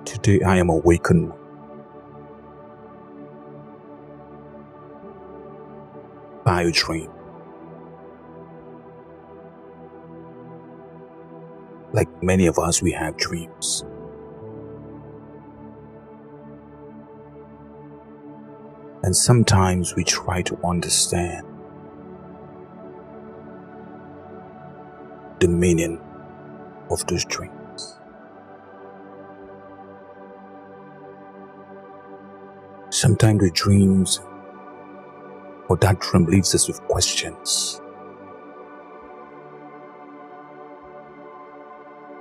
Today I am awakened by a dream. Like many of us, we have dreams. And sometimes we try to understand the meaning of those dreams. Sometimes the dreams or that dream leaves us with questions.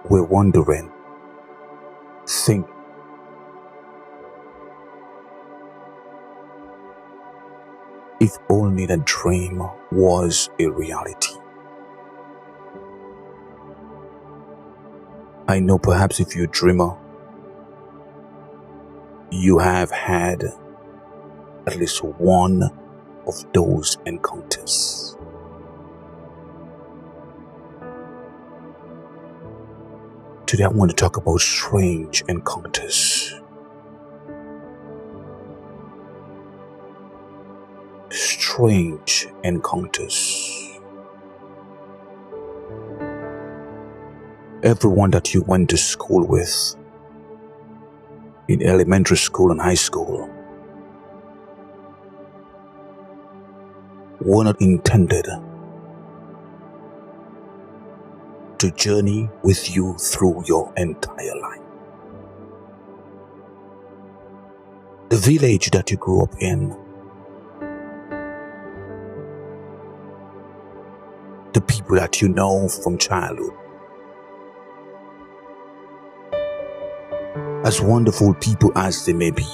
We're wondering, think, if only the dream was a reality. I know perhaps if you're a dreamer, you have had at least one of those encounters. Today I want to talk about strange encounters. Strange encounters. Everyone that you went to school with, in elementary school and high school, were not intended to journey with you through your entire life. The village that you grew up in, the people that you know from childhood, as wonderful people as they may be,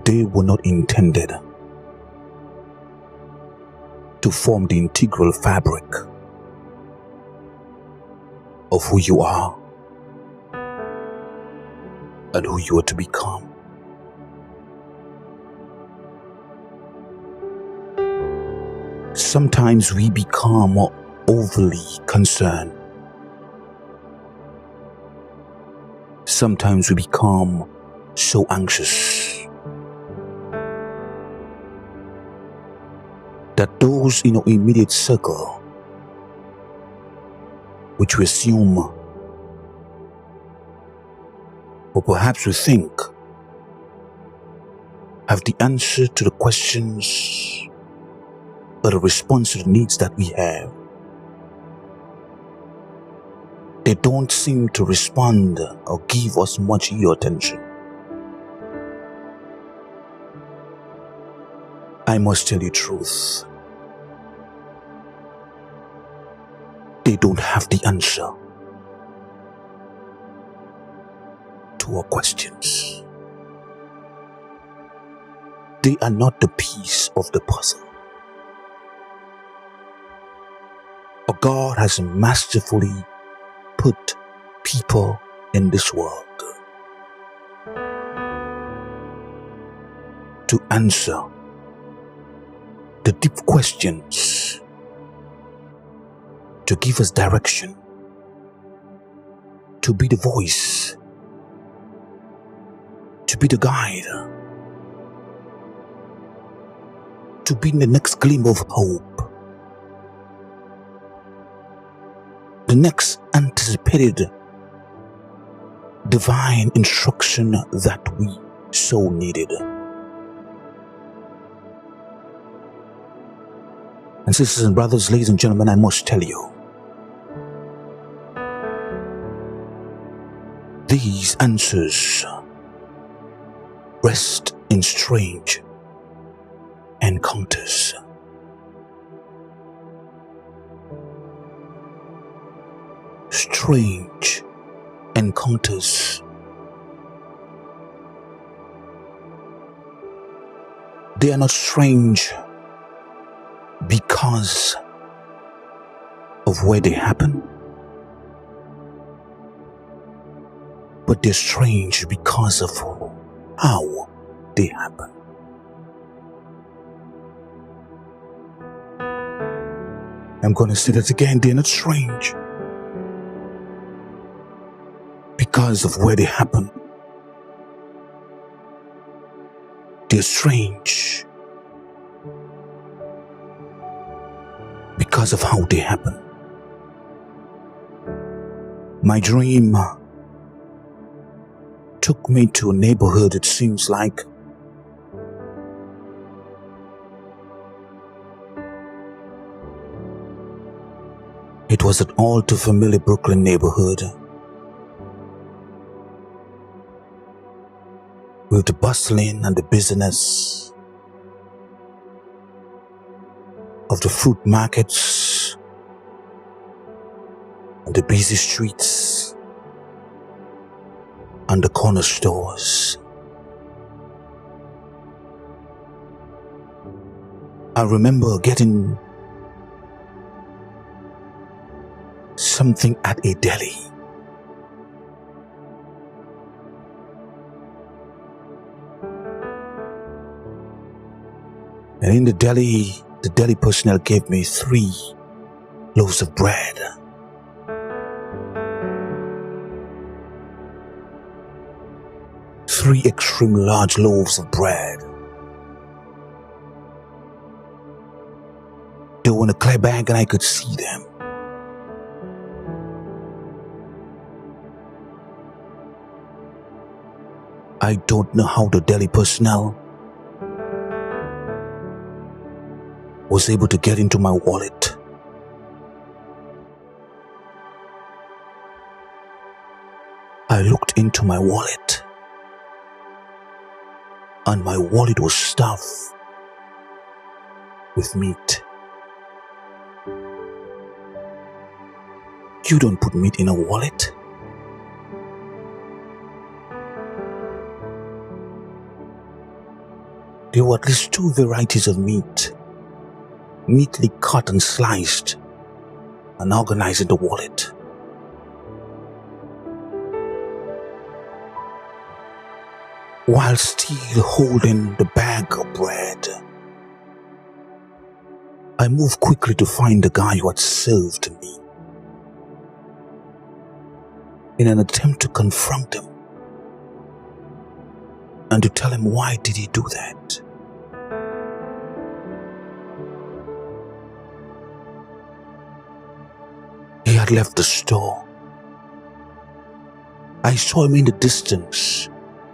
they were not intended to form the integral fabric of who you are and who you are to become. Sometimes we become overly concerned. Sometimes we become so anxious that those in our immediate circle, which we assume, or perhaps we think, have the answer to the questions or the response to the needs that we have, they don't seem to respond or give us much of your attention. I must tell you the truth. They don't have the answer to our questions. They are not the piece of the puzzle. But God has masterfully put people in this world to answer the deep questions, to give us direction, to be the voice, to be the guide, to be the next gleam of hope, the next anticipated divine instruction that we so needed. And sisters and brothers, ladies and gentlemen, I must tell you, these answers rest in strange encounters. Strange encounters. They are not strange because of where they happen, but they're strange because of how they happen. I'm going to say that again. They're not strange because of where they happen. They're strange because of how they happen. My dream took me to a neighborhood, it seems like. It was an all too familiar Brooklyn neighborhood with the bustling and the busyness of the fruit markets and the busy streets and the corner stores. I remember getting something at a deli. And in the deli personnel gave me 3 loaves of bread. Three extremely large loaves of bread. They were in a clear bag and I could see them. I don't know how the deli personnel was able to get into my wallet. I looked into my wallet and my wallet was stuffed with meat. You don't put meat in a wallet. There were at least 2 varieties of meat, neatly cut and sliced and organized in the wallet. While still holding the bag of bread, I moved quickly to find the guy who had served me in an attempt to confront him and to tell him why did he do that. He had left the store. I saw him in the distance,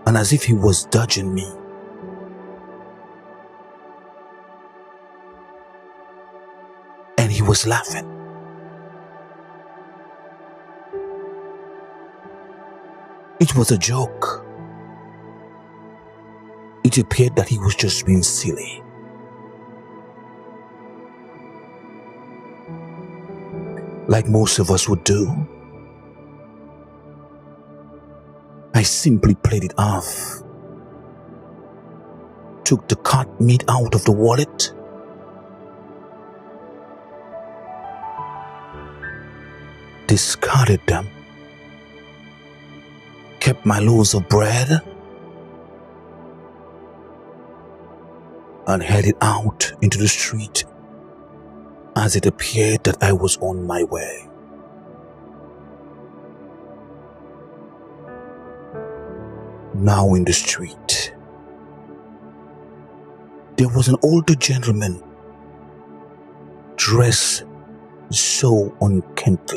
and as if he was dodging me. And he was laughing. It was a joke. It appeared that he was just being silly. Like most of us would do. I simply played it off, took the cut meat out of the wallet, discarded them, kept my loaves of bread, and headed out into the street as it appeared that I was on my way. Now in the street, there was an older gentleman dressed so unkempt,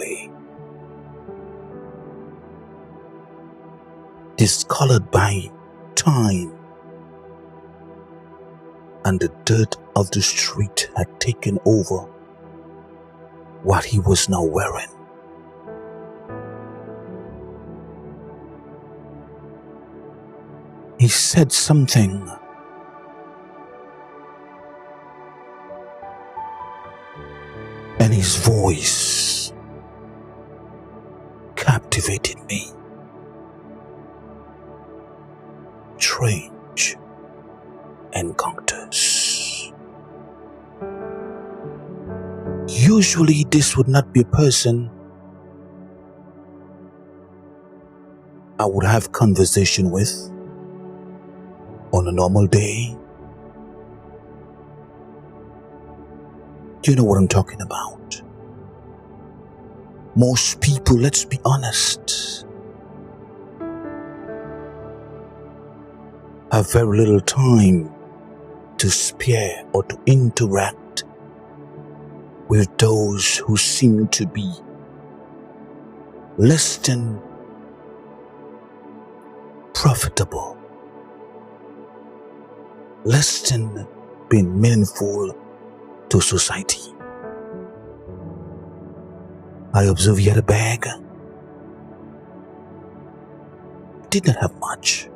discolored by time, and the dirt of the street had taken over what he was now wearing. He said something and his voice captivated me. Strange encounters. Usually this would not be a person I would have conversation with on a normal day. Do you know what I'm talking about? Most people, let's be honest, have very little time to spare or to interact with those who seem to be less than profitable, less than being meaningful to society. I observed he had a bag. Did not have much.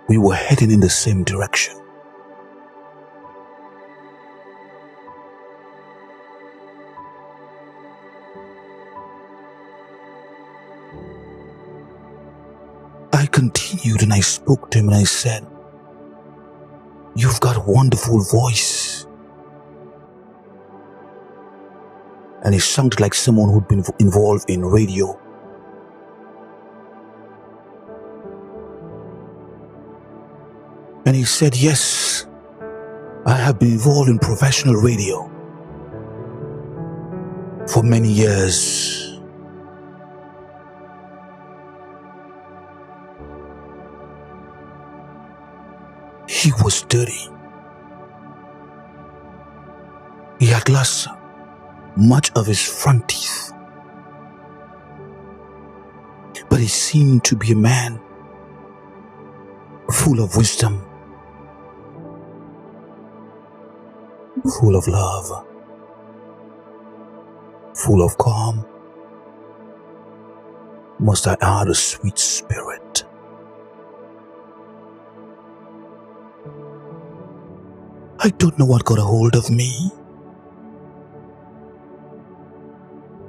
We were heading in the same direction. I continued and I spoke to him and I said, "You've got a wonderful voice." And he sounded like someone who'd been involved in radio. And he said, "Yes, I have been involved in professional radio for many years." He was dirty. He had lost much of his front teeth, but he seemed to be a man full of wisdom, full of love, full of calm. Must I add a sweet spirit? I don't know what got a hold of me.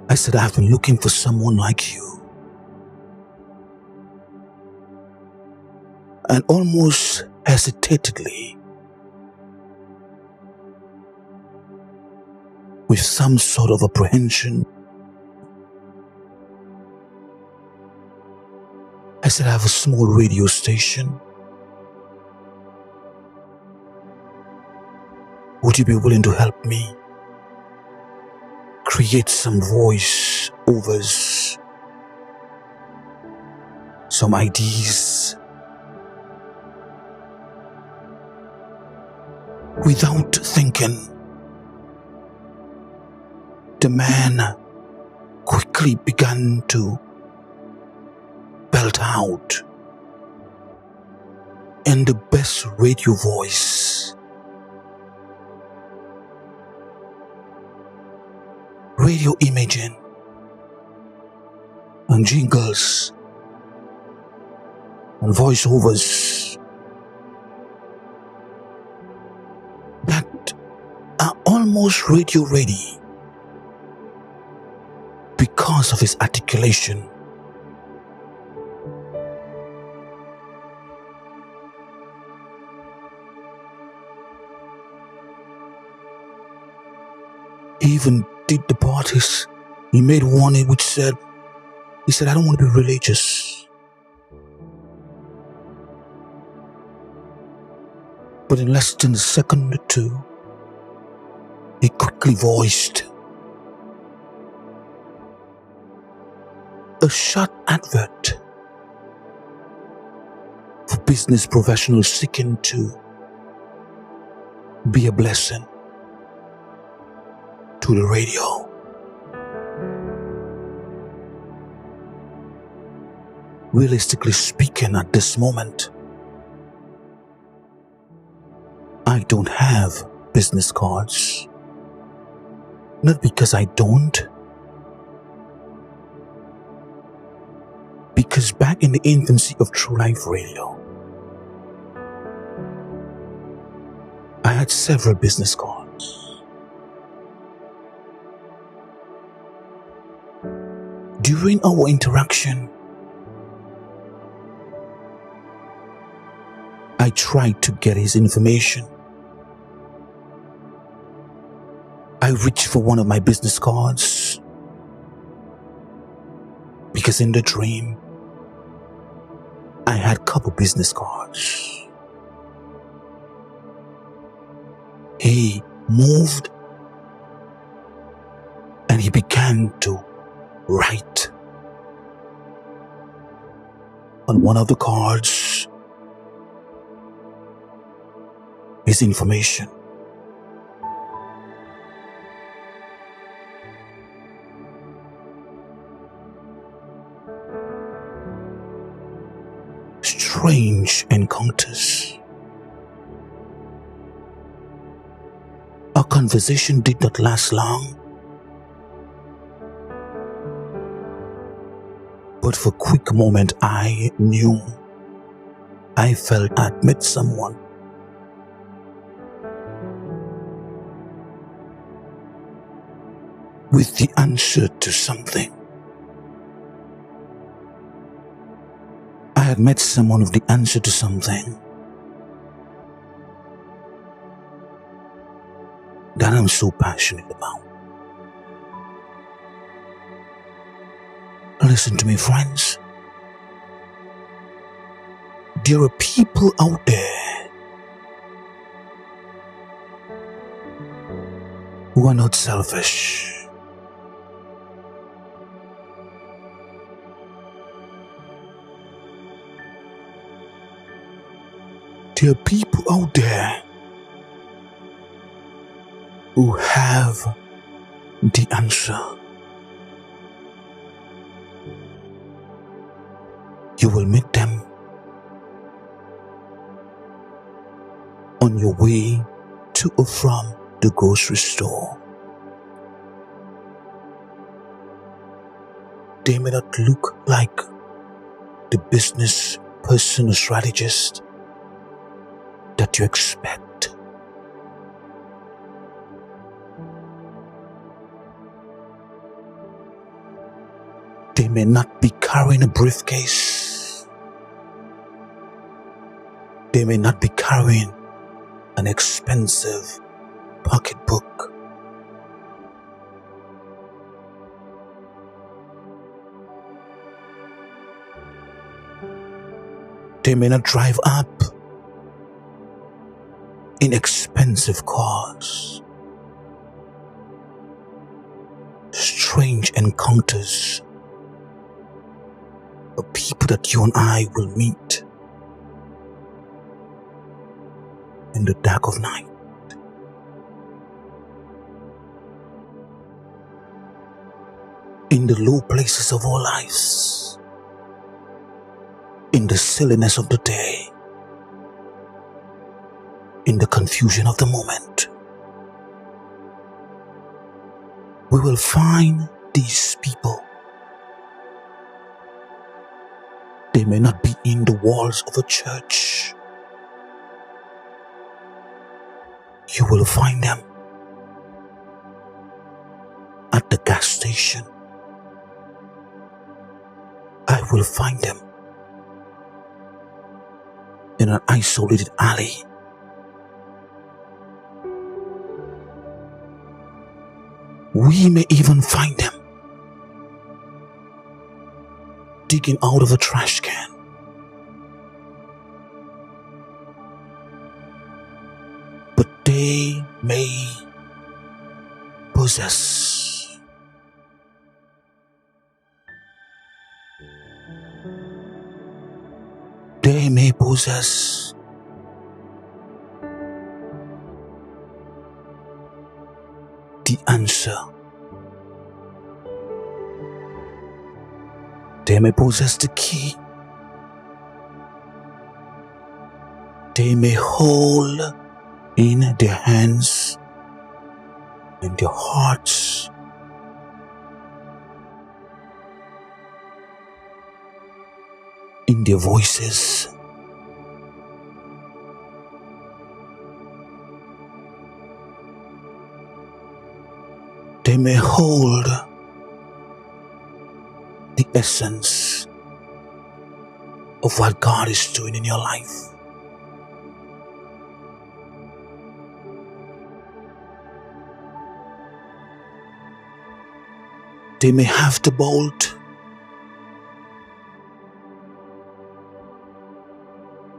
I said, "I've been looking for someone like you." And almost hesitantly, with some sort of apprehension, I said, "I have a small radio station. Would you be willing to help me create some voice overs, some ideas?" Without thinking, the man quickly began to belt out in the best radio voice, radio imaging and jingles and voiceovers that are almost radio ready because of his articulation. He even did the parties. He made one which said, "I don't want to be religious." But in less than a second or two, he quickly voiced a short advert for business professionals seeking to be a blessing to the radio. Realistically speaking, at this moment, I don't have business cards. Not because I don't, because back in the infancy of True Life Radio, I had several business cards. During our interaction, I tried to get his information. I reached for one of my business cards because in the dream, I had a couple business cards. He moved began to write on one of the cards his information. Strange encounters. Our conversation did not last long, but for a quick moment I felt I'd met someone with the answer to something. I had met someone with the answer to something that I'm so passionate about. Listen to me, friends. There are people out there who are not selfish. There are people out there who have the answer. You will meet them on your way to or from the grocery store. They may not look like the business person or strategist that you expect. They may not be carrying a briefcase. They may not be carrying an expensive pocketbook. They may not drive up in expensive cars. Strange encounters of people that you and I will meet in the dark of night. In the low places of our lives. In the silliness of the day. In the confusion of the moment. We will find these people. They may not be in the walls of a church. You will find them at the gas station. I will find them in an isolated alley. We may even find them digging out of a trash can. But they may possess the answer. They may possess the key. They may hold in their hands and their hearts in their voices. They may hold the essence of what God is doing in your life. They may have the bolt.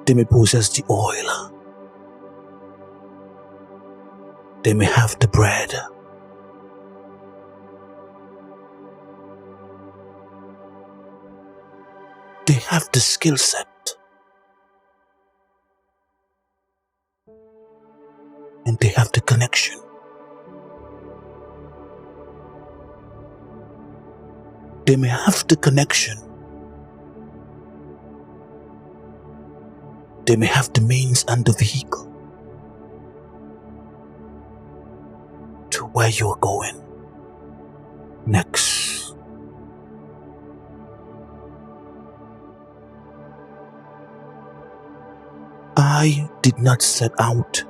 They may possess the oil. They may have the bread. They have the skill set. And they have the connection. They may have the connection. They may have the means and the vehicle to where you are going next. I did not set out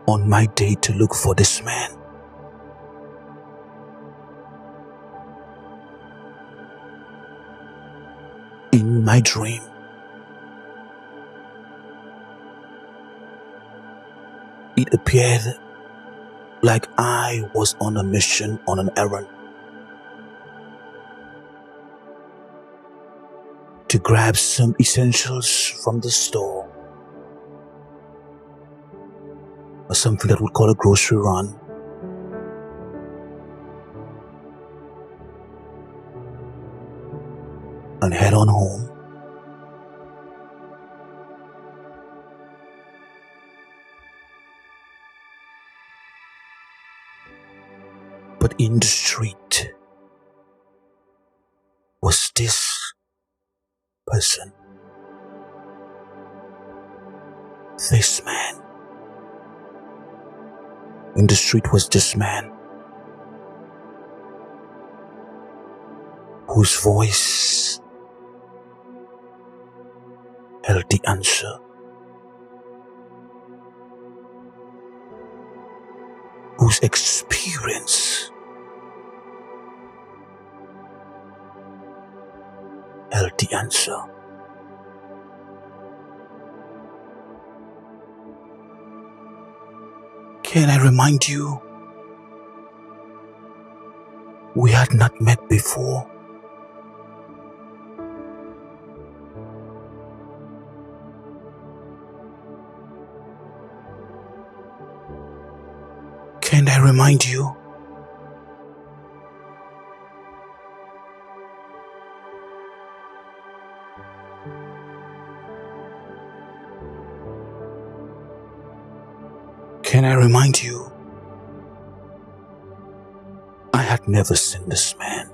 on my day to look for this man. In my dream, it appeared like I was on a mission, on an errand, to grab some essentials from the store, or something that we call a grocery run, and head on home. But in the street was this person, this man. In the street was this man whose voice held the answer. Whose experience held the answer. Can I remind you, we had not met before. Can I remind you, can I remind you, I had never seen this man.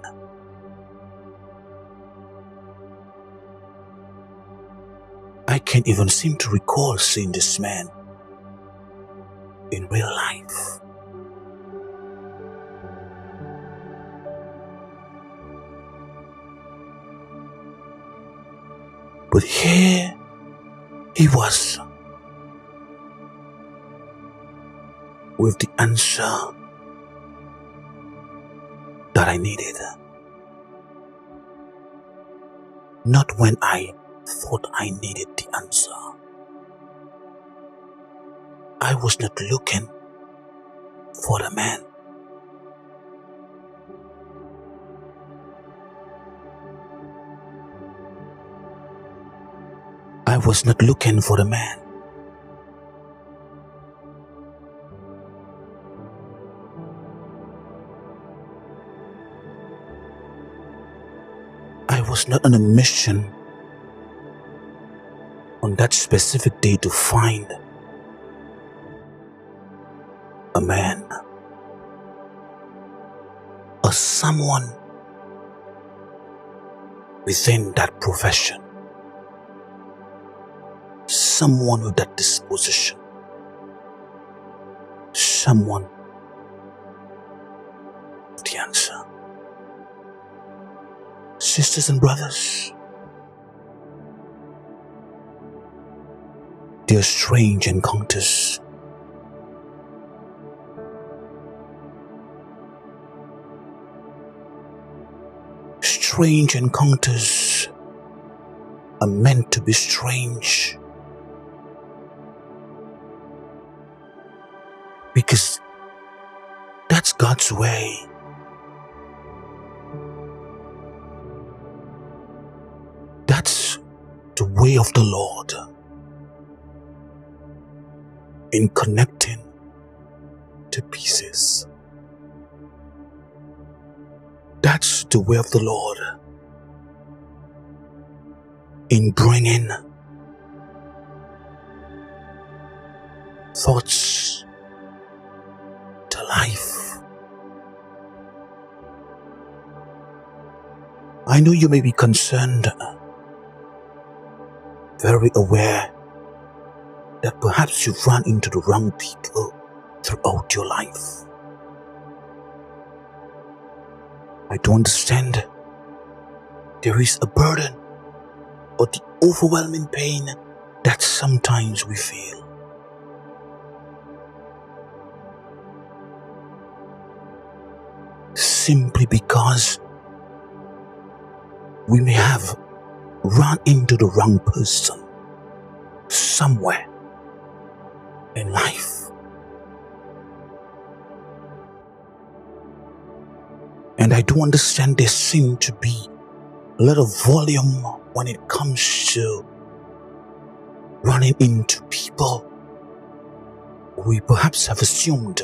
I can't even seem to recall seeing this man in real life. But here he was, with the answer that I needed. Not when I thought I needed the answer. I was not looking for the man. I was not looking for the man. I was not on a mission on that specific day to find a man or someone within that profession, someone with that disposition, someone with the answer. Sisters and brothers, there are strange encounters. Strange encounters are meant to be strange because that's God's way. That's the way of the Lord in connecting to pieces. That's the way of the Lord in bringing thoughts to life. I know you may be concerned, very aware that perhaps you've run into the wrong people throughout your life. I do understand there is a burden or the overwhelming pain that sometimes we feel. Simply because we may have run into the wrong person somewhere in life. And I do understand there seems to be a lot of volume when it comes to running into people we perhaps have assumed,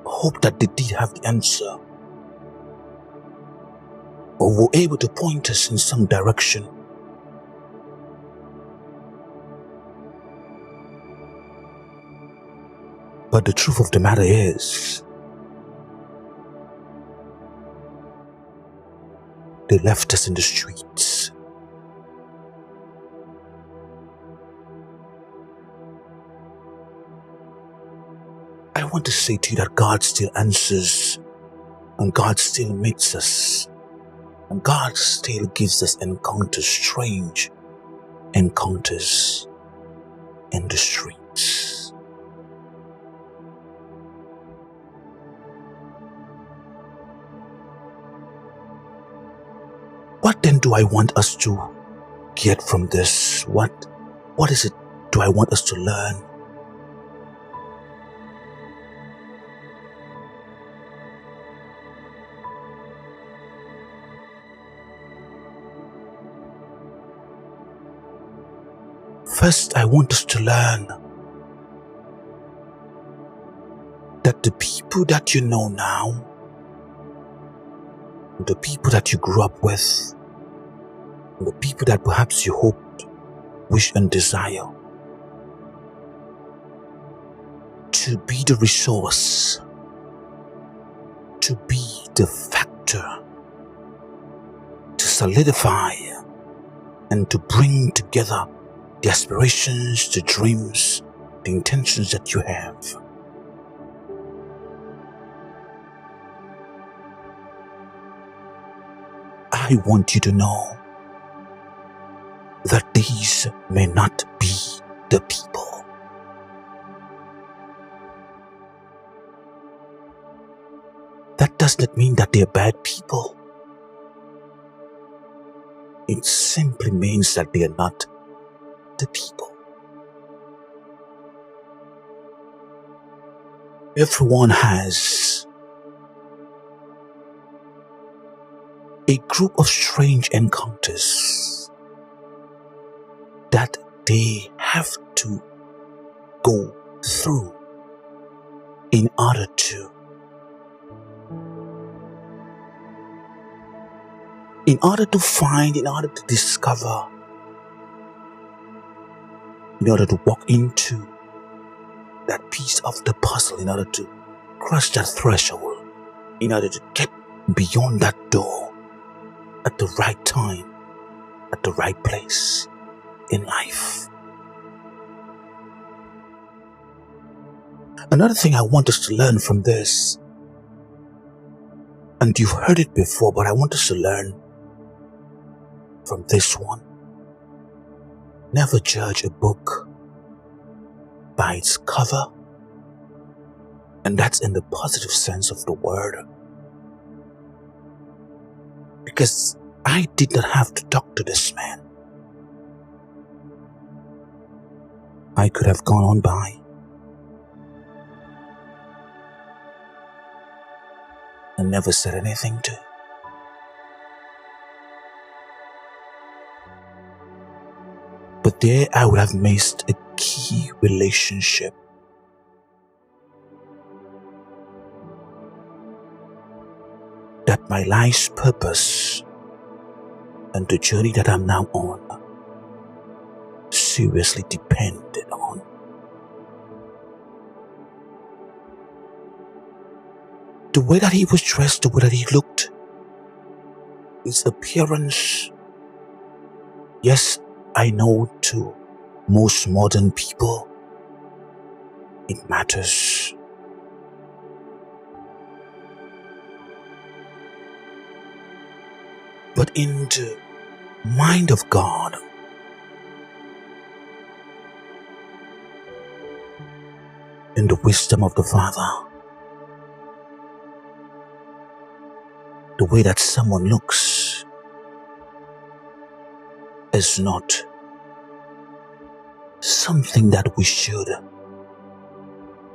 hope that they did have the answer, or were able to point us in some direction. But the truth of the matter is, they left us in the streets. I want to say to you that God still answers, and God still meets us, and God still gives us encounters, strange encounters in the streets. What then do I want us to get from this? What is it do I want us to learn? First, I want us to learn that the people that you know now, the people that you grew up with, the people that perhaps you hoped, wish and desire to be the resource, to be the factor, to solidify and to bring together the aspirations, the dreams, the intentions that you have. I want you to know that these may not be the people. That does not mean that they're bad people. It simply means that they are not the people. Everyone has a group of strange encounters that they have to go through in order to find, in order to discover, in order to walk into that piece of the puzzle, in order to cross that threshold, in order to get beyond that door at the right time, at the right place in life. Another thing I want us to learn from this, and you've heard it before, but I want us to learn from this one. Never judge a book by its cover, and that's in the positive sense of the word. Because I did not have to talk to this man. I could have gone on by and never said anything to him. But there I would have missed a key relationship. that my life's purpose and the journey that I'm now on seriously depended on. The way that he was dressed, the way that he looked, his appearance, yes, I know to most modern people, it matters. But in the mind of God, in the wisdom of the Father, the way that someone looks is not something that we should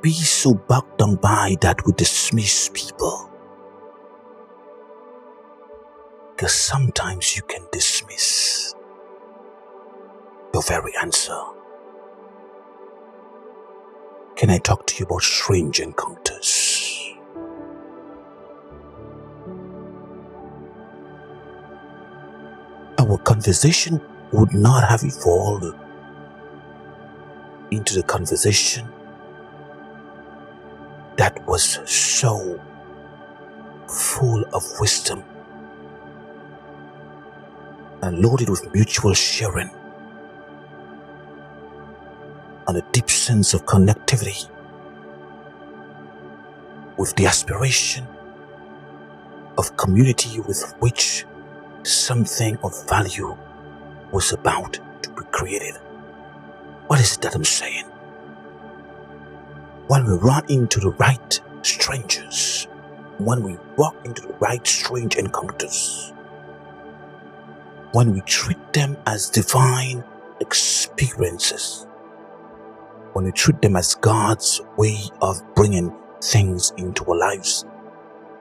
be so bogged down by that we dismiss people. Because sometimes you can dismiss your very answer. Can I talk to you about strange encounters? Our conversation would not have evolved into the conversation that was so full of wisdom and loaded with mutual sharing and a deep sense of connectivity with the aspiration of community with which something of value was about to be created. What is it that I'm saying? When we run into the right strangers, when we walk into the right strange encounters, when we treat them as divine experiences, when we treat them as God's way of bringing things into our lives,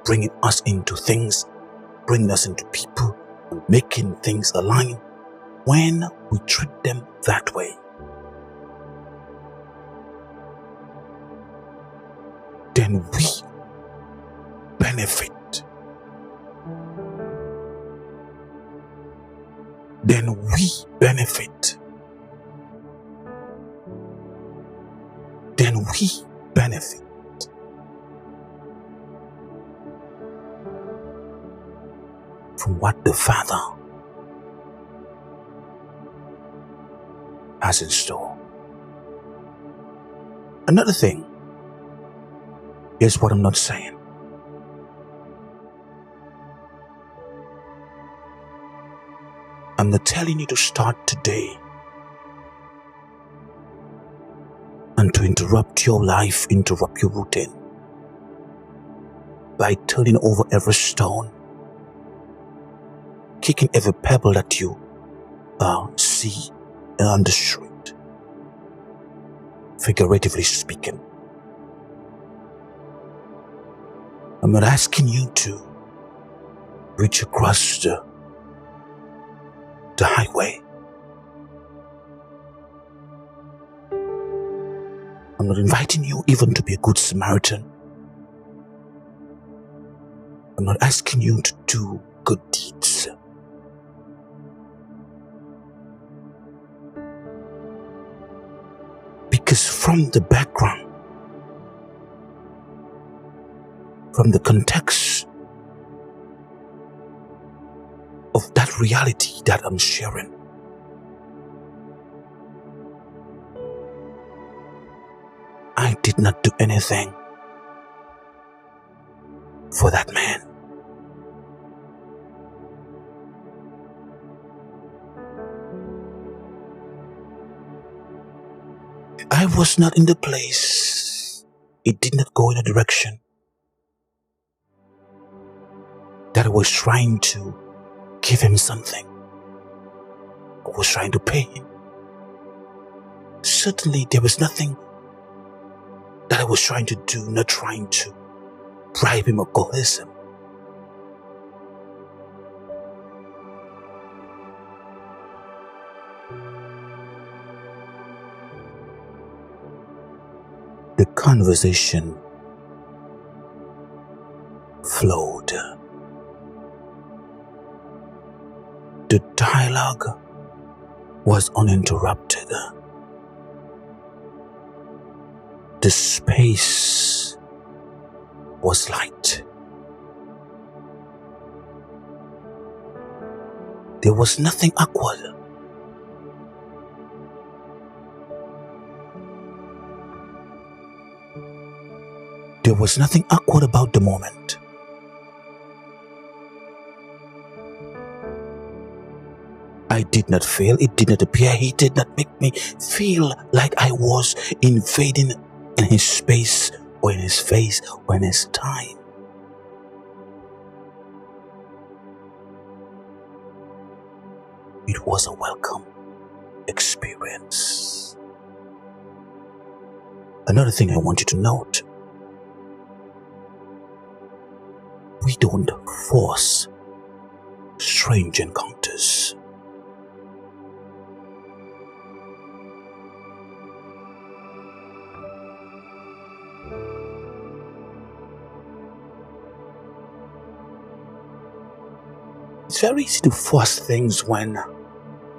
bringing us into things, bringing us into people, and making things align, when we treat them that way, then we benefit. Then we benefit. Then we benefit. From what the Father has in store. Another thing, here's what I'm not saying. I'm not telling you to start today and to interrupt your life, interrupt your routine by turning over every stone, kicking every pebble that you see on the street, figuratively speaking. I'm not asking you to reach across the highway. I'm not inviting you even to be a good Samaritan. I'm not asking you to do good deeds. Because from the background, from the context of that reality that I'm sharing, I did not do anything for that man. I was not in the place. It did not go in a direction that I was trying to give him something. I was trying to pay him. Certainly there was nothing that I was trying to do, not trying to bribe him or coerce him. The conversation flowed The dialogue was uninterrupted. The space was light. There was nothing awkward. There was nothing awkward about the moment. I did not feel, it did not appear, he did not make me feel like I was invading in his space or in his face or in his time. It was a welcome experience. Another thing I want you to note, we don't force strange encounters. It's very easy to force things when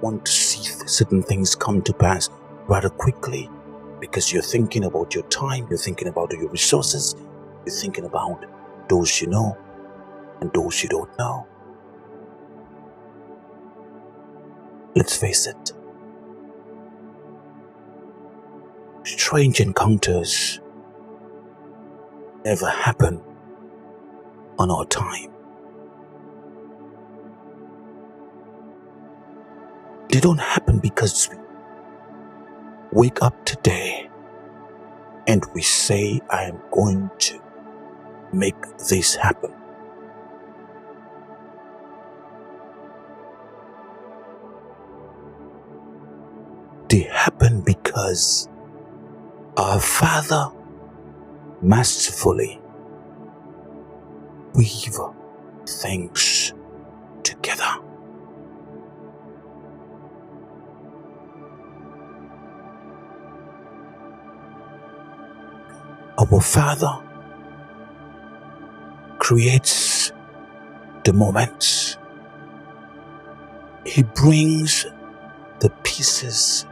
want to see certain things come to pass rather quickly, because you're thinking about your time, you're thinking about your resources, you're thinking about those you know and those you don't know. Let's face it, strange encounters never happen on our time. They don't happen because we wake up today and we say, I am going to make this happen. They happen because our Father masterfully weave things together. Our Father creates the moments. He brings the pieces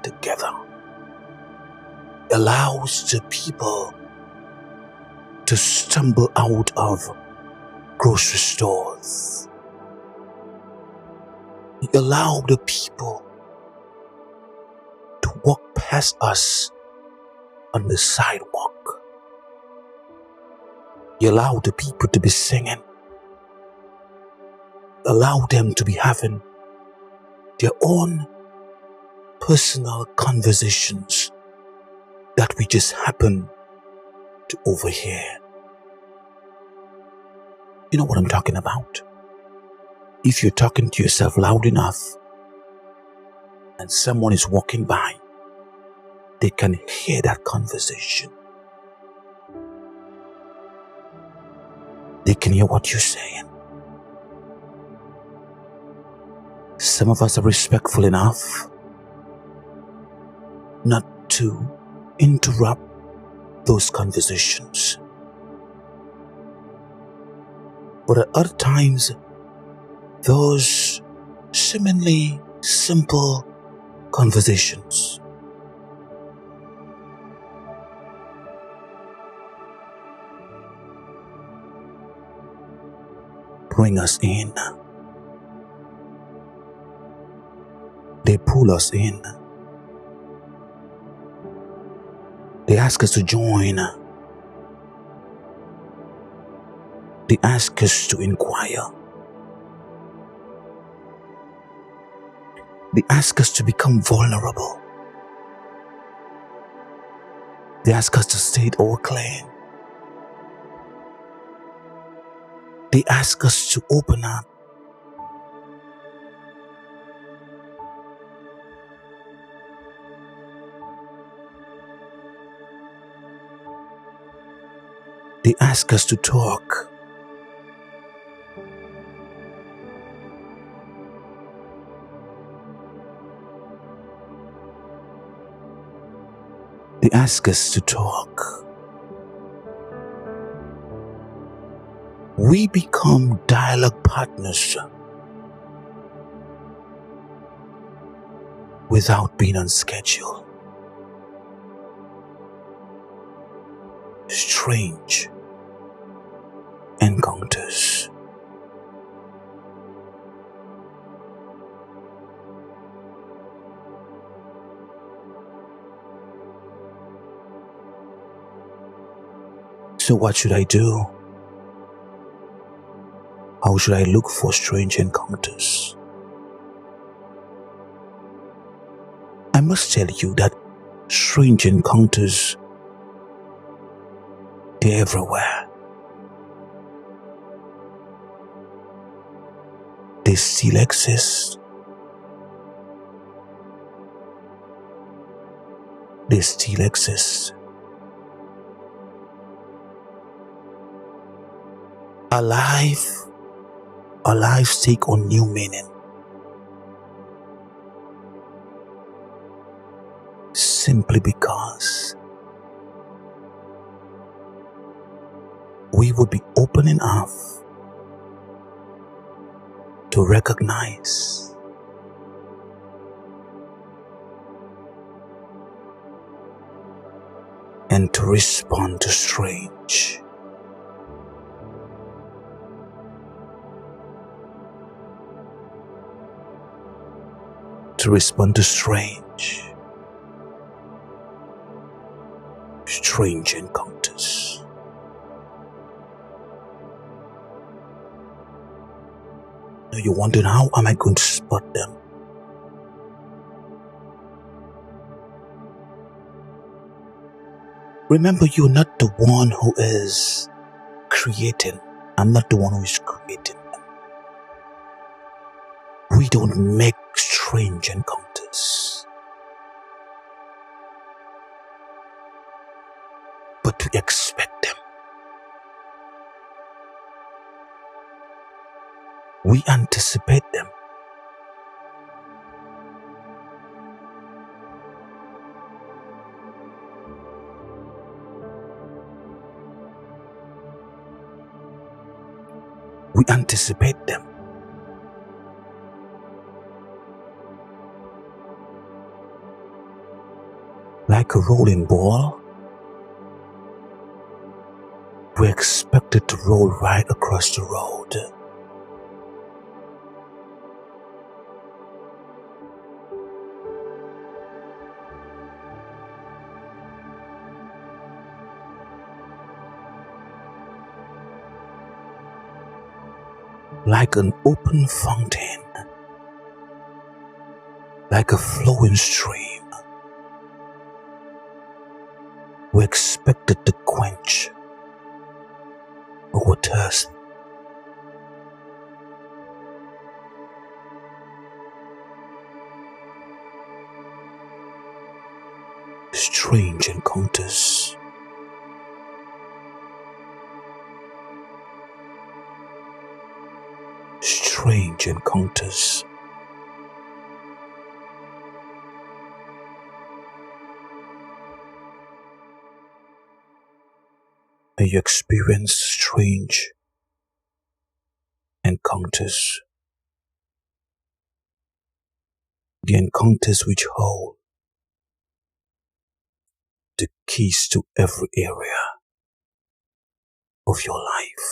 together, allows the people to stumble out of grocery stores. He allows the people to walk past us on the sidewalk. He allowed the people to be singing. Allow them to be having their own personal conversations that we just happen to overhear. You know what I'm talking about? If you're talking to yourself loud enough and someone is walking by, they can hear that conversation. They can hear what you're saying. Some of us are respectful enough not to interrupt those conversations. But at other times, those seemingly simple conversations bring us in. They pull us in. They ask us to join. They ask us to inquire. They ask us to become vulnerable. They ask us to state our claim. They ask us to open up. They ask us to talk. They ask us to talk. We become dialogue partners without being on schedule. Strange encounters. So what should I do? How should I look for strange encounters? I must tell you that strange encounters, they're everywhere. They still exist. They still exist. Our lives take on new meaning simply because we would be open enough to recognize and to respond to strange. To respond to strange encounters. Now you're wondering, how am I going to spot them? Remember, you're not the one who is creating. I'm not the one who is creating them. We don't make strange encounters, but we expect them. We anticipate them. We anticipate them. Like a rolling ball, we expect it to roll right across the road. Like an open fountain, like a flowing stream, we expect it to quench our thirst. Strange encounters. Strange encounters. May you experience strange encounters. The encounters which hold the keys to every area of your life.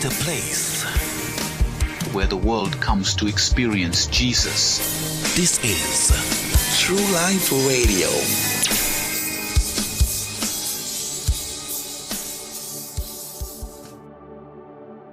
The place where the world comes to experience Jesus. This is True Life Radio.